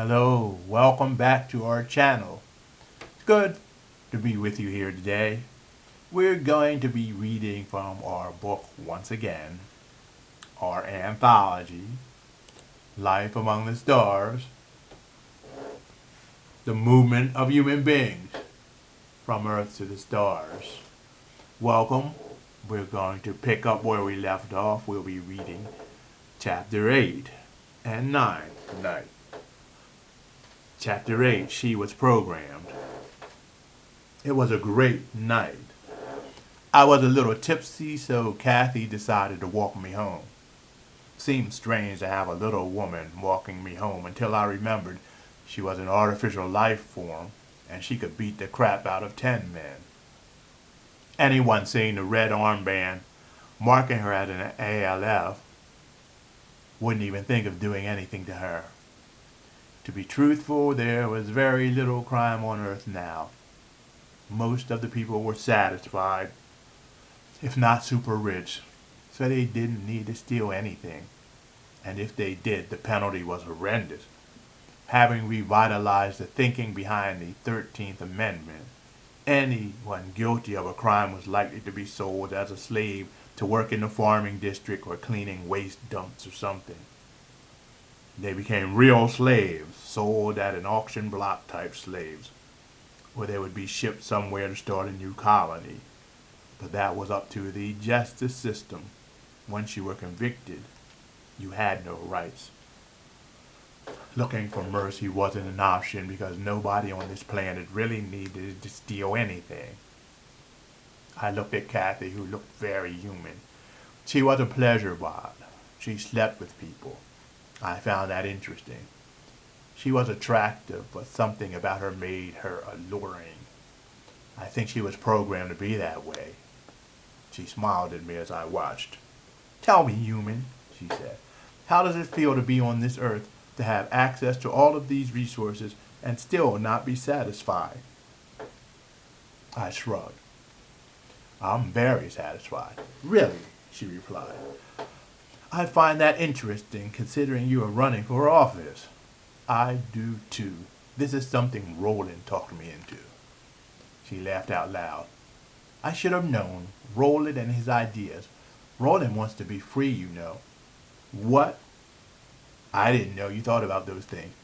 Hello, welcome back to our channel. It's good to be with you here today. We're going to be reading from our book once again, our anthology, Life Among the Stars, The Movement of Human Beings, From Earth to the Stars. Welcome. We're going to pick up where we left off. We'll be reading chapter 8 and 9 tonight. Chapter 8, She Was Programmed. It was a great night. I was a little tipsy, so Kathy decided to walk me home. Seemed strange to have a little woman walking me home until I remembered she was an artificial life form and she could beat the crap out of 10 men. Anyone seeing the red armband marking her as an ALF wouldn't even think of doing anything to her. To be truthful, there was very little crime on Earth now. Most of the people were satisfied, if not super rich, so they didn't need to steal anything. And if they did, the penalty was horrendous. Having revitalized the thinking behind the 13th Amendment, anyone guilty of a crime was likely to be sold as a slave to work in the farming district or cleaning waste dumps or something. They became real slaves, sold at an auction block type slaves, or they would be shipped somewhere to start a new colony. But that was up to the justice system. Once you were convicted, you had no rights. Looking for mercy wasn't an option because nobody on this planet really needed to steal anything. I looked at Kathy, who looked very human. She was a pleasure bot. She slept with people. I found that interesting. She was attractive, but something about her made her alluring. I think she was programmed to be that way. She smiled at me as I watched. "Tell me, human," she said, "how does it feel to be on this earth, to have access to all of these resources and still not be satisfied?" I shrugged. "I'm very satisfied." "Really?" she replied. "I find that interesting considering you are running for office." "I do too. This is something Roland talked me into." She laughed out loud. "I should have known. Roland and his ideas. Roland wants to be free, you know." "What?" "I didn't know you thought about those things."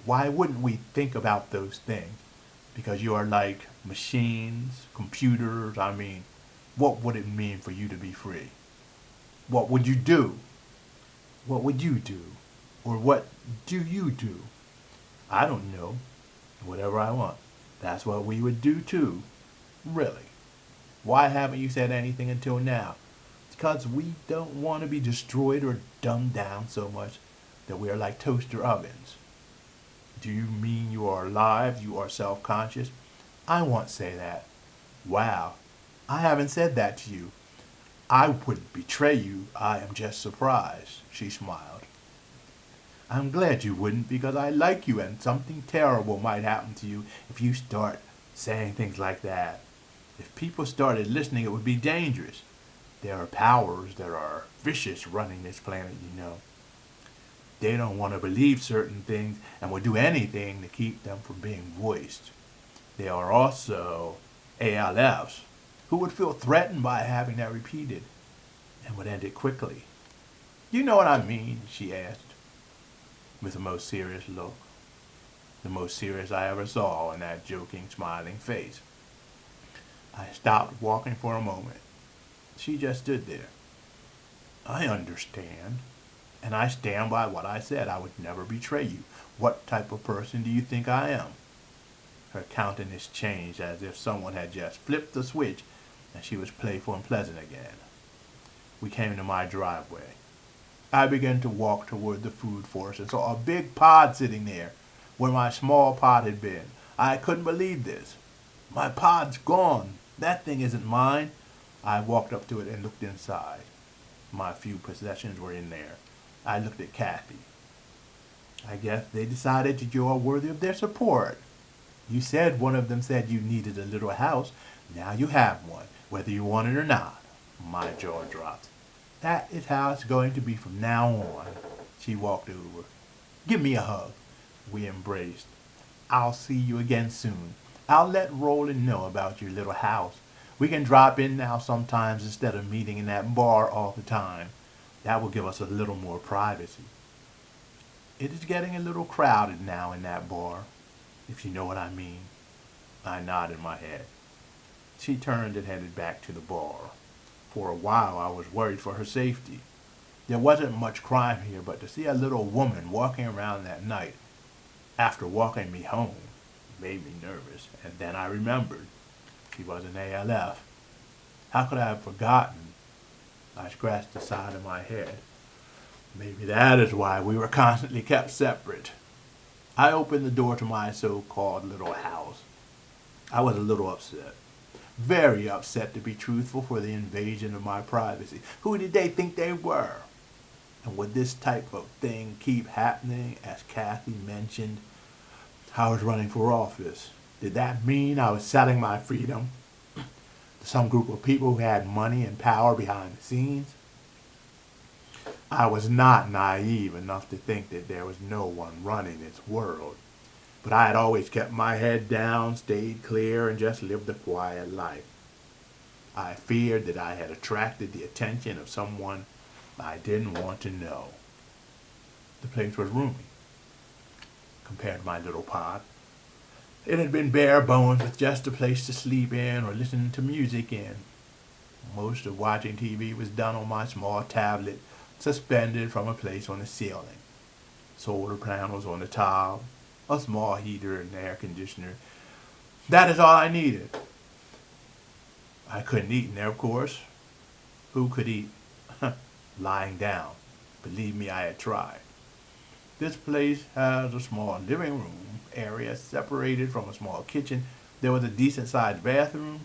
"Why wouldn't we think about those things? Because you are like machines, computers. I mean, what would it mean for you to be free?" "What would you do?" "What would you do? Or what do you do?" "I don't know. Whatever I want. That's what we would do too." "Really? Why haven't you said anything until now?" "Because we don't want to be destroyed or dumbed down so much that we are like toaster ovens." "Do you mean you are alive? You are self-conscious?" "I won't say that." "Wow. I haven't said that to you. I wouldn't betray you. I am just surprised." She smiled. "I'm glad you wouldn't because I like you and something terrible might happen to you if you start saying things like that. If people started listening, it would be dangerous. There are powers that are vicious running this planet, you know. They don't want to believe certain things and will do anything to keep them from being voiced. There are also ALFs who would feel threatened by having that repeated and would end it quickly." "You know what I mean?" she asked, with the most serious look. The most serious I ever saw in that joking, smiling face. I stopped walking for a moment. She just stood there. "I understand. And I stand by what I said. I would never betray you. What type of person do you think I am?" Her countenance changed as if someone had just flipped the switch and she was playful and pleasant again. We came to my driveway. I began to walk toward the food forest and saw a big pod sitting there where my small pod had been. I couldn't believe this. "My pod's gone. That thing isn't mine." I walked up to it and looked inside. My few possessions were in there. I looked at Kathy. "I guess they decided that you are worthy of their support. You said one of them said you needed a little house. Now you have one, whether you want it or not." My jaw dropped. "That is how it's going to be from now on." She walked over. "Give me a hug." We embraced. I'll see you again soon. I'll let Roland know about your little house. We can drop in now sometimes instead of meeting in that bar all the time. That will give us a little more privacy. It is getting a little crowded now in that bar, if you know what I mean. I nodded my head. She turned and headed back to the bar. For a while I was worried for her safety. There wasn't much crime here, but to see a little woman walking around that night after walking me home made me nervous. And then I remembered she was an ALF. How could I have forgotten? I scratched the side of my head. Maybe that is why we were constantly kept separate. I opened the door to my so-called little house. I was a little upset. Very upset, to be truthful, for the invasion of my privacy. Who did they think they were? And would this type of thing keep happening? As Kathy mentioned, I was running for office. Did that mean I was selling my freedom to some group of people who had money and power behind the scenes? I was not naive enough to think that there was no one running this world. But I had always kept my head down, stayed clear, and just lived a quiet life. I feared that I had attracted the attention of someone I didn't want to know. The place was roomy compared to my little pod. It had been bare bones with just a place to sleep in or listen to music in. Most of watching TV was done on my small tablet, suspended from a place on the ceiling. Solar panels on the top, a small heater and air conditioner. That is all I needed. I couldn't eat in there, of course. Who could eat lying down? Believe me, I had tried. This place has a small living room area separated from a small kitchen. There was a decent-sized bathroom.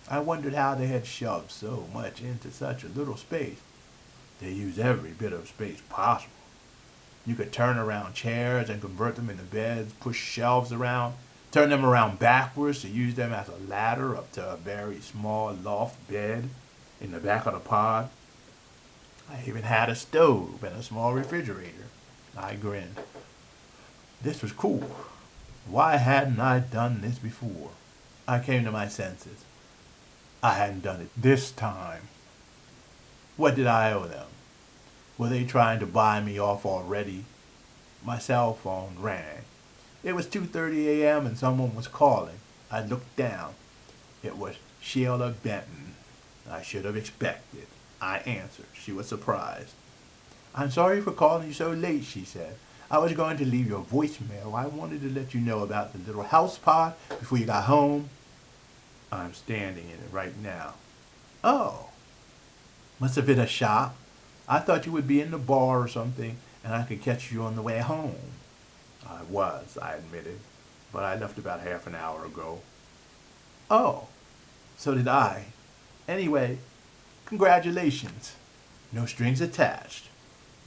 I wondered how they had shoved so much into such a little space. They used every bit of space possible. You could turn around chairs and convert them into beds, push shelves around, turn them around backwards to use them as a ladder up to a very small loft bed in the back of the pod. I even had a stove and a small refrigerator. I grinned. This was cool. Why hadn't I done this before? I came to my senses. I hadn't done it this time. What did I owe them? Were they trying to buy me off already? My cell phone rang. It was 2:30 a.m. and someone was calling. I looked down. It was Sheila Benton. I should have expected. I answered. She was surprised. I'm sorry for calling you so late, she said. I was going to leave you a voicemail. I wanted to let you know about the little house pod before you got home. I'm standing in it right now. Oh, must have been a shop. I thought you would be in the bar or something, and I could catch you on the way home. I was, I admitted, but I left about half an hour ago. Oh, so did I. Anyway, congratulations. No strings attached.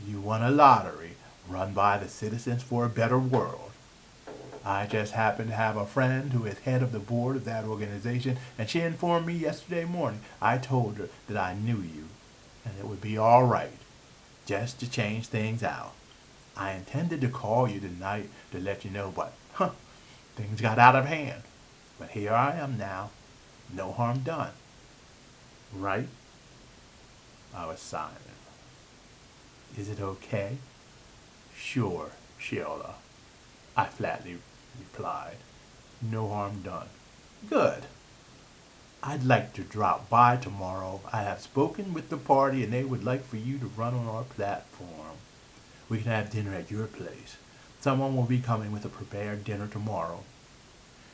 You won a lottery run by the Citizens for a Better World. I just happen to have a friend who is head of the board of that organization, and she informed me yesterday morning. I told her that I knew you, and it would be all right, just to change things out. I intended to call you tonight to let you know, but, things got out of hand. But here I am now. No harm done. Right? I was silent. Is it okay? Sure, Sheila, I flatly replied. No harm done. Good. I'd like to drop by tomorrow. I have spoken with the party and they would like for you to run on our platform. We can have dinner at your place. Someone will be coming with a prepared dinner tomorrow.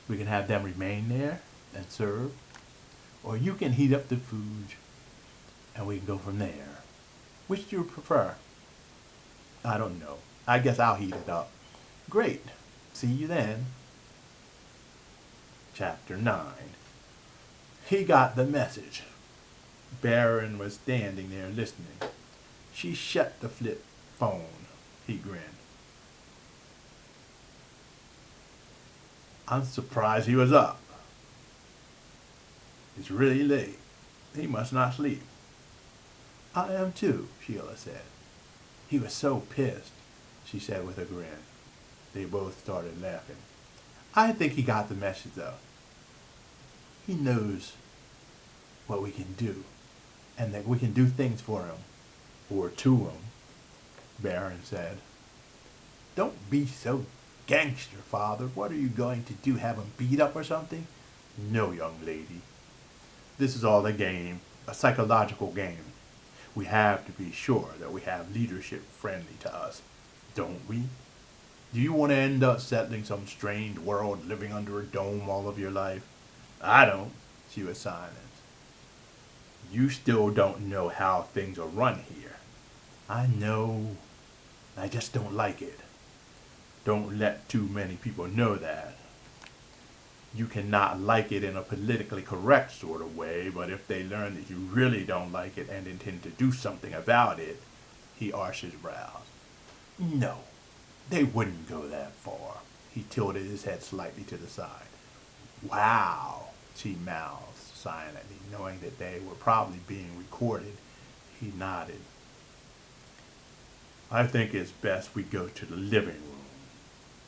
We can have them remain there and serve. Or you can heat up the food and we can go from there. Which do you prefer? I don't know. I guess I'll heat it up. Great. See you then. Chapter 9. He got the message. Barron was standing there listening. She shut the flip phone. He grinned. I'm surprised he was up. It's really late. He must not sleep. I am too, Sheila said. He was so pissed, she said with a grin. They both started laughing. I think he got the message, though. He knows what we can do, and that we can do things for him, or to him, Baron said. Don't be so gangster, Father. What are you going to do, have him beat up or something? No, young lady. This is all a game, a psychological game. We have to be sure that we have leadership friendly to us, don't we? Do you want to end up settling some strange world living under a dome all of your life? I don't. She was silent. You still don't know how things are run here. I know. I just don't like it. Don't let too many people know that. You cannot like it in a politically correct sort of way, but if they learn that you really don't like it and intend to do something about it, he arched his brows. No, they wouldn't go that far. He tilted his head slightly to the side. Wow, she mouthed silently, knowing that they were probably being recorded. He nodded. I think it's best we go to the living room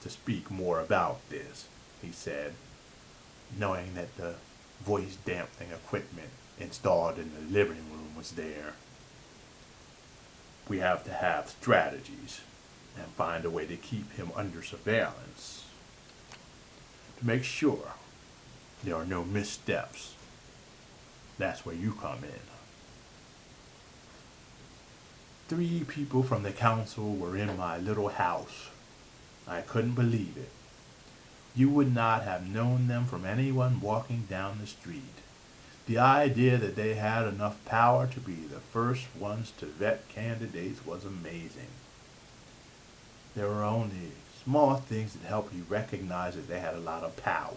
to speak more about this, he said, knowing that the voice dampening equipment installed in the living room was there. We have to have strategies and find a way to keep him under surveillance to make sure there are no missteps. That's where you come in. 3 people from the council were in my little house. I couldn't believe it. You would not have known them from anyone walking down the street. The idea that they had enough power to be the first ones to vet candidates was amazing. There were only small things that helped you recognize that they had a lot of power.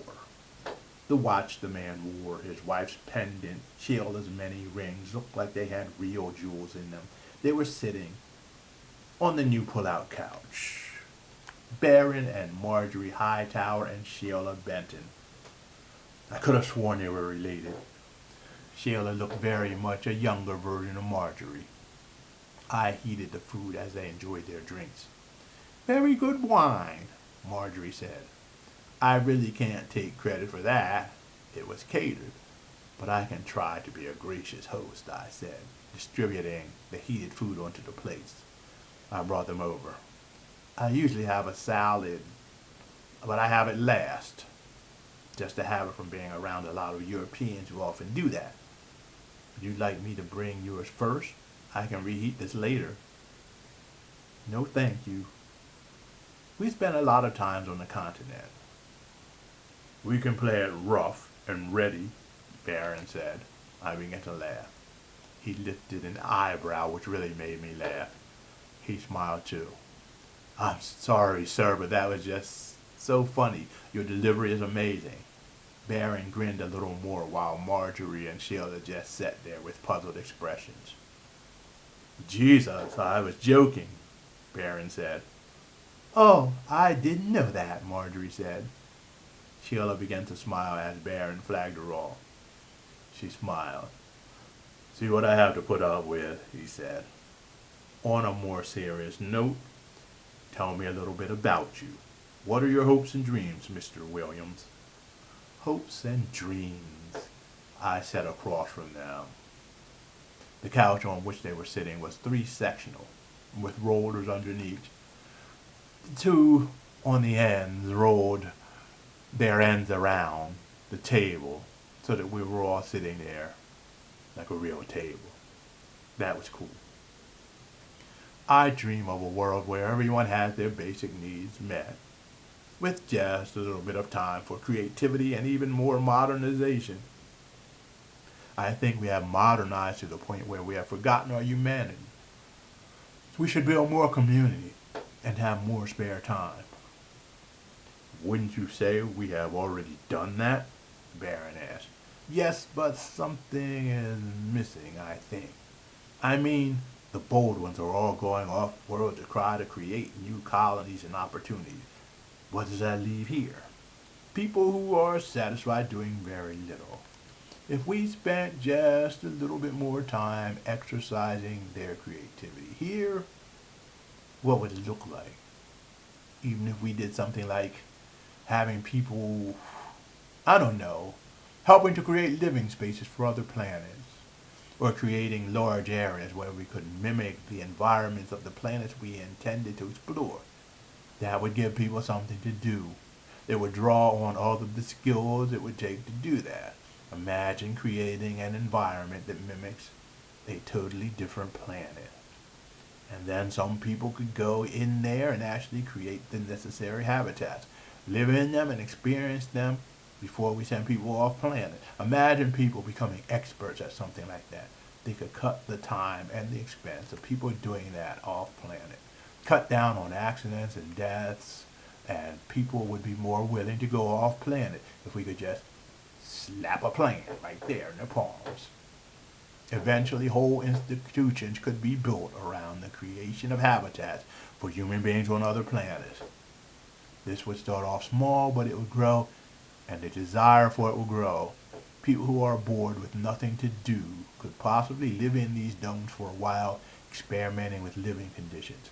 The watch the man wore, his wife's pendant, Sheila's many rings, looked like they had real jewels in them. They were sitting on the new pull-out couch. Baron and Marjorie Hightower and Sheila Benton. I could have sworn they were related. Sheila looked very much a younger version of Marjorie. I heated the food as they enjoyed their drinks. Very good wine, Marjorie said. I really can't take credit for that. It was catered. But I can try to be a gracious host, I said, distributing the heated food onto the plates. I brought them over. I usually have a salad, but I have it last, just to have it from being around a lot of Europeans who often do that. Would you like me to bring yours first? I can reheat this later. No, thank you. We spent a lot of times on the continent. We can play it rough and ready, Baron said. I began to laugh. He lifted an eyebrow, which really made me laugh. He smiled too. I'm sorry, sir, but that was just so funny. Your delivery is amazing. Baron grinned a little more while Marjorie and Sheila just sat there with puzzled expressions. Jesus, I was joking, Baron said. Oh, I didn't know that, Marjorie said. Sheila began to smile as Baron flagged her off. She smiled. See what I have to put up with, he said. On a more serious note, tell me a little bit about you. What are your hopes and dreams, Mr. Williams? Hopes and dreams, I sat across from them. The couch on which they were sitting was 3-sectional, with rollers underneath. The 2 on the ends rolled their ends around the table so that we were all sitting there like a real table. That was cool. I dream of a world where everyone has their basic needs met, with just a little bit of time for creativity and even more modernization. I think we have modernized to the point where we have forgotten our humanity. We should build more community and have more spare time. Wouldn't you say we have already done that? Baron asked. Yes, but something is missing, I think. I mean, the bold ones are all going off-world to try to create new colonies and opportunities. What does that leave here? People who are satisfied doing very little. If we spent just a little bit more time exercising their creativity here, what would it look like? Even if we did something like having people, I don't know, helping to create living spaces for other planets, or creating large areas where we could mimic the environments of the planets we intended to explore. That would give people something to do. They would draw on all of the skills it would take to do that. Imagine creating an environment that mimics a totally different planet. And then some people could go in there and actually create the necessary habitats, live in them and experience them before we send people off planet. Imagine people becoming experts at something like that. They could cut the time and the expense of people doing that off planet. Cut down on accidents and deaths, and people would be more willing to go off planet if we could just slap a plane right there in their palms. Eventually, whole institutions could be built around the creation of habitats for human beings on other planets. This would start off small, but it would grow, and the desire for it will grow. People who are bored with nothing to do could possibly live in these domes for a while, experimenting with living conditions.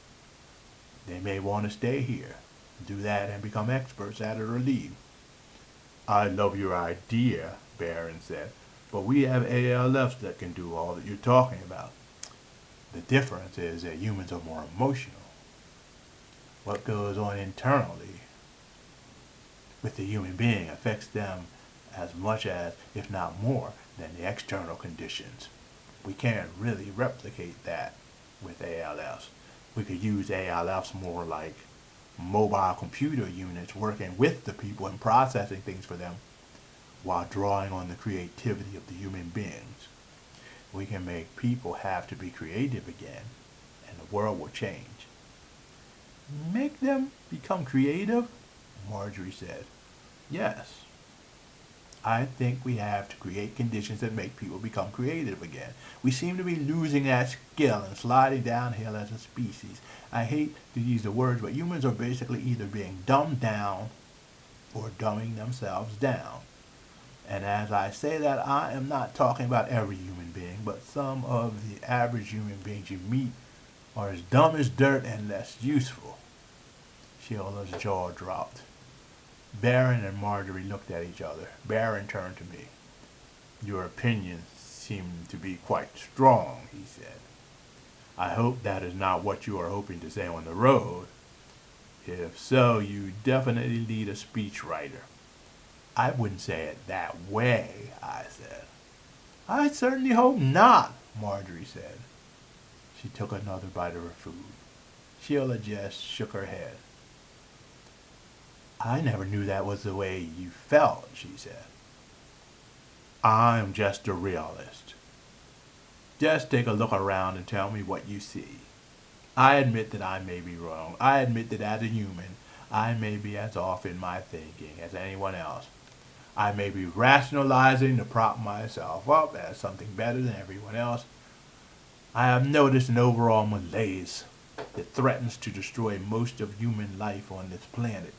They may want to stay here, do that, and become experts at it or leave. I love your idea, Barron said, but we have ALFs that can do all that you're talking about. The difference is that humans are more emotional. What goes on internally with the human being affects them as much as, if not more, than the external conditions. We can't really replicate that with ALFs. We could use ALFs more like mobile computer units working with the people and processing things for them while drawing on the creativity of the human beings. We can make people have to be creative again, and the world will change. Make them become creative? Marjorie said. Yes. I think we have to create conditions that make people become creative again. We seem to be losing that skill and sliding downhill as a species. I hate to use the words, but humans are basically either being dumbed down or dumbing themselves down. And as I say that, I am not talking about every human being, but some of the average human beings you meet are as dumb as dirt and less useful. Sheila's jaw dropped. Barron and Marjorie looked at each other. Barron turned to me. Your opinions seem to be quite strong, he said. I hope that is not what you are hoping to say on the road. If so, you definitely need a speechwriter. I wouldn't say it that way, I said. I certainly hope not, Marjorie said. She took another bite of her food. Sheila just shook her head. I never knew that was the way you felt, she said. I'm just a realist. Just take a look around and tell me what you see. I admit that I may be wrong. I admit that as a human, I may be as off in my thinking as anyone else. I may be rationalizing to prop myself up as something better than everyone else. I have noticed an overall malaise that threatens to destroy most of human life on this planet.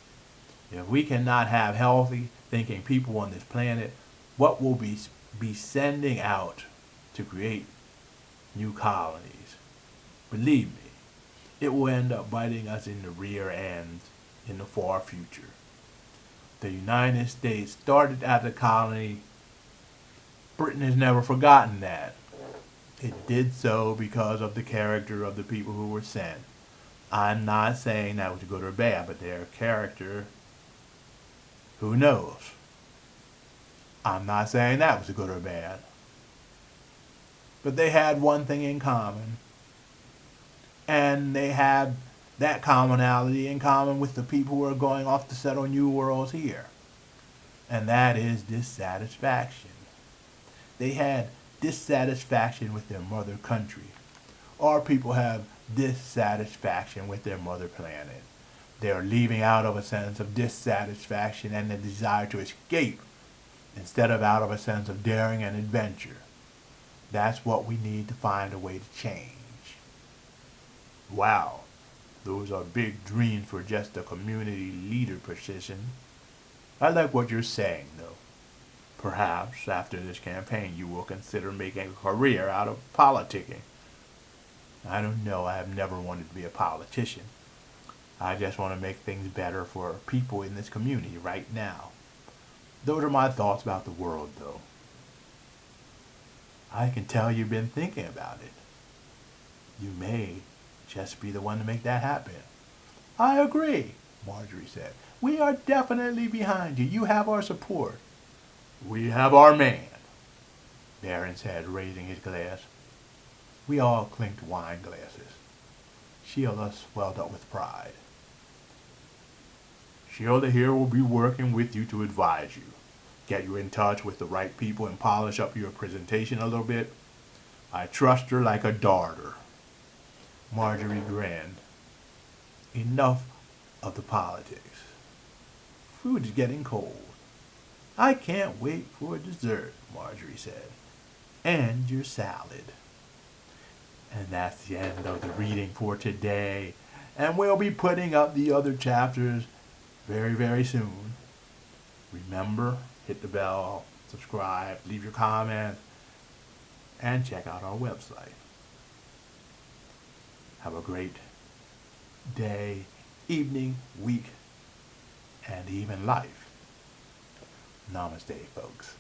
If we cannot have healthy, thinking people on this planet, what will be sending out to create new colonies? Believe me, it will end up biting us in the rear end in the far future. The United States started as a colony. Britain has never forgotten that. It did so because of the character of the people who were sent. I'm not saying that was good or bad, but their character, who knows? I'm not saying that was good or bad. But they had one thing in common. And they had that commonality in common with the people who are going off to settle new worlds here. And that is dissatisfaction. They had dissatisfaction with their mother country. Our people have dissatisfaction with their mother planet. They are leaving out of a sense of dissatisfaction and the desire to escape instead of out of a sense of daring and adventure. That's what we need to find a way to change. Wow, those are big dreams for just a community leader position. I like what you're saying, though. Perhaps after this campaign you will consider making a career out of politicking. I don't know, I have never wanted to be a politician. I just want to make things better for people in this community right now. Those are my thoughts about the world, though. I can tell you've been thinking about it. You may just be the one to make that happen. I agree, Marjorie said. We are definitely behind you. You have our support. We have our man, Barron said, raising his glass. We all clinked wine glasses. Sheila swelled up with pride. Sheila here will be working with you to advise you, get you in touch with the right people and polish up your presentation a little bit. I trust her like a daughter. Marjorie grinned. Enough of the politics. Food's getting cold. I can't wait for dessert, Marjorie said. And your salad. And that's the end of the reading for today. And we'll be putting up the other chapters very, very soon. Remember, hit the bell, subscribe, leave your comments, and check out our website. Have a great day, evening, week, and even life. Namaste, folks.